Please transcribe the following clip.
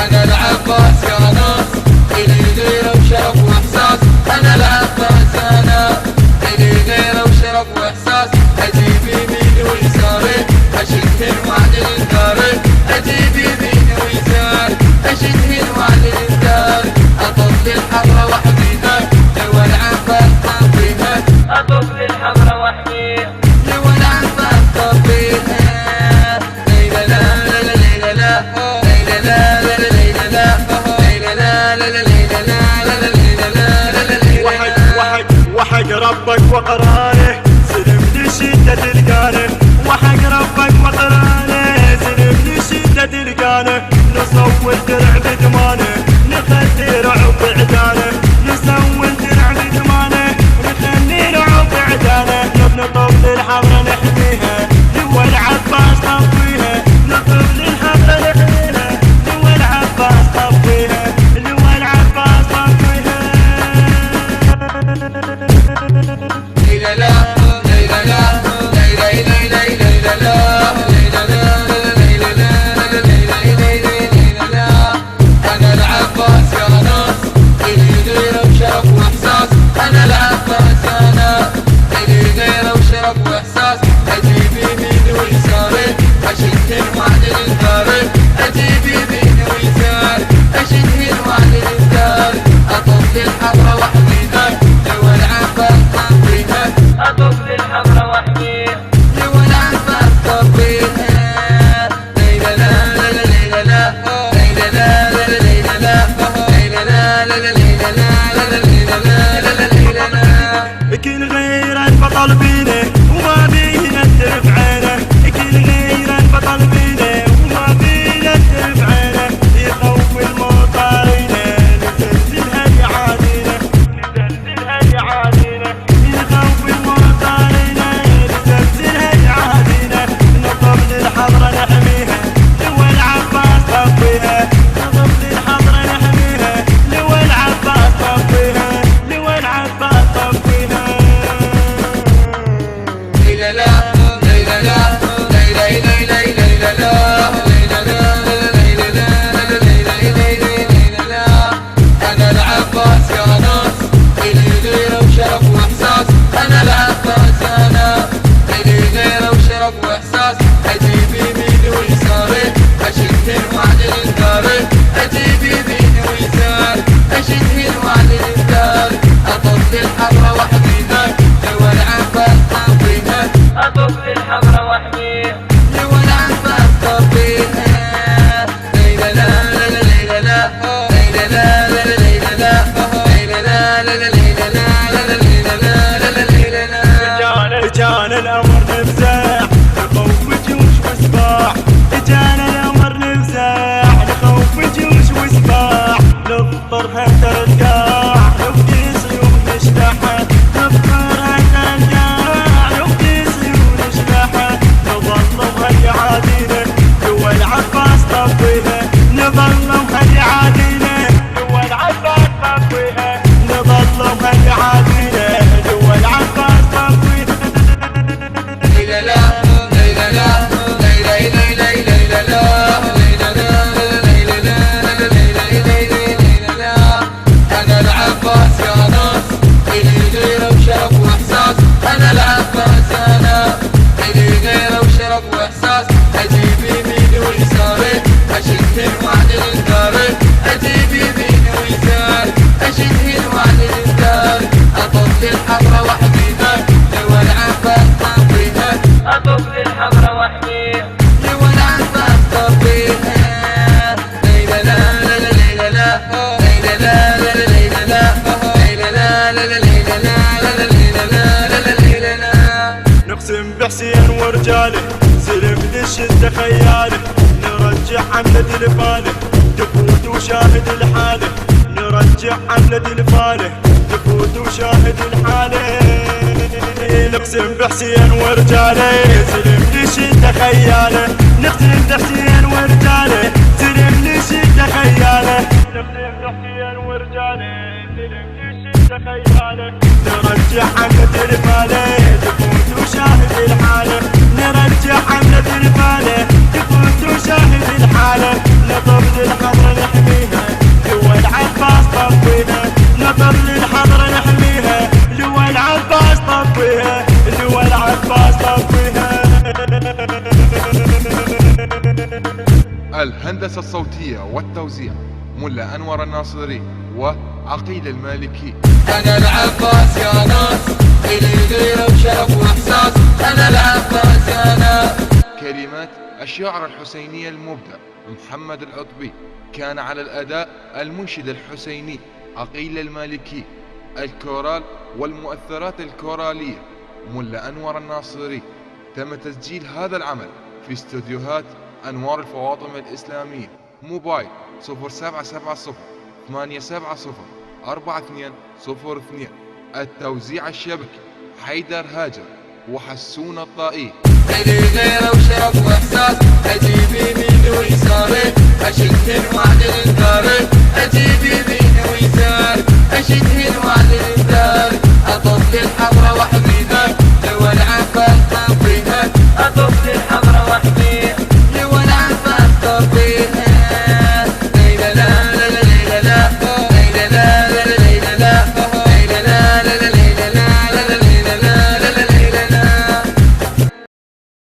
أنا العباس يا ناس إلي غيره وشرف وإحساس. أنا العباس يا ناس إلي غيره وشرف وإحساس. أجيب يميني ويساري أشدهن وأعدل الداري. أجيب يميني ويساري أشدهن وأعدل الداري. أطف للحمرا وأحميها لو العباس طفيها. أطف للحمرا وأحميها لو العباس طفيها. وحق ربك وقرانه سلم لشدة القانه. وحق ربك وقرانه سلم لشدة القانه. نصور درع بدمانه نخلي رعب عدانه. نسوي درع بدمانه ونخلي رعب عدانه. نطب للحمرا نحميها لو العباس طفيها. نطب للحمرا نحميها لو العباس طفيها. لو العباس طفيها. أنا العباس يا ناس إلي غيره وشرف وإحساس. أنا العباس يا ناس إلي غيره وشرف وإحساس. أجيب يميني ويساري أشدهن وأعدل الداري. أجيب يميني ويساري أشدهن وأعدل الداري. أطف للحمرا وأحميها لو العباس طفيها. أطف للحمرا وأحميها لو العباس طفيها. كل غير البطل بينه وما بينا الترف عينه. كل غير البطل بينه وما بينا الترف عينه. يخوف المطارينه نزلزلها يعادينه. نزلزلها يعادينه. يخوف المطارينه نزلزلها يعادينه. نطب للحمرا نحميها لو العباس طفيها. نطب للحمرا نحميها لو العباس طفيها. لو العباس طفيها. أنا العباس يا ناس إلي غيره وشرف وإحساس. أنا العباس يا ناس إلي غيره وشرف وإحساس. أجيب يميني ويساري أشدهن وأعدل الداري. أجيب يميني ويساري أشدهن وأعدل الداري. أطف للحمرا وأحميها لو العباس طفيها. أطف للحمرا وأحميها لو العباس طفيها. جانا الأمر نفزع نخوف جيوش وسباع. جانا الأمر نفزع نخوف جيوش وسباع. نفطر حتى القاع نفدي سيوف نشلحها. نفطر حتى القاع نفدي سيوف نشلحها. نظلم هالعادينه لو العباس طفيها. نظلم هالعادينه لو العباس طفيها. نظلم هالعادينه لو العباس طفيها. أنا العباس يا ناس إلي غيره وشرف وإحساس. أنا العباس يا ناس إلي غيره وشرف وإحساس. أجيب يميني ويساري أشدهن وأعدل الداري. أجيب يميني ويساري أشدهن وأعدل الداري. أطف للحمرا وأحميها لو العباس طفيها. أطف للحمرا وأحميها لو العباس طفيها. نقسم بحسين ورجاله سلم للشدة خياله. نرجع حملة الفاله تفوت وشاهد الحاله. نرجع حملة الفاله تفوت وشاهد الحاله. نقسم بحسين ورجاله سلم للشدة خياله. نختم بحسين ورجاله سلم لشدة خياله نختم بحسين ورجاله سلم لشدة خياله نرجع حملة الفاله تفوت وشاهد الحاله نرجع حملة الفاله تفوت وشاهد الحاله نطر للحضرة نحميها لواء العباس طفيها نطر للحضرة نحميها لواء العباس طفيها لواء العباس طفيها. الهندسة الصوتية والتوزيع ملا أنور الناصري وعقيل المالكي. أنا العباس يا ناس إلي غيرة وشرف وإحساس. أنا العباس يا ناس. كلمات الشاعر الحسيني المبدع محمد العطبي. كان على الأداء المنشد الحسيني عقيل المالكي. الكورال والمؤثرات الكورالية ملا أنور الناصري. تم تسجيل هذا العمل في استوديوهات أنوار الفواطم الإسلامية. موبايل 0770 870 4202. التوزيع الشبكي حيدر هاجر وحسون الطائي. إلي غيرة وشرف وإحساس. أجيب يمين ويساري أشد من وعد الإنكار. أجيب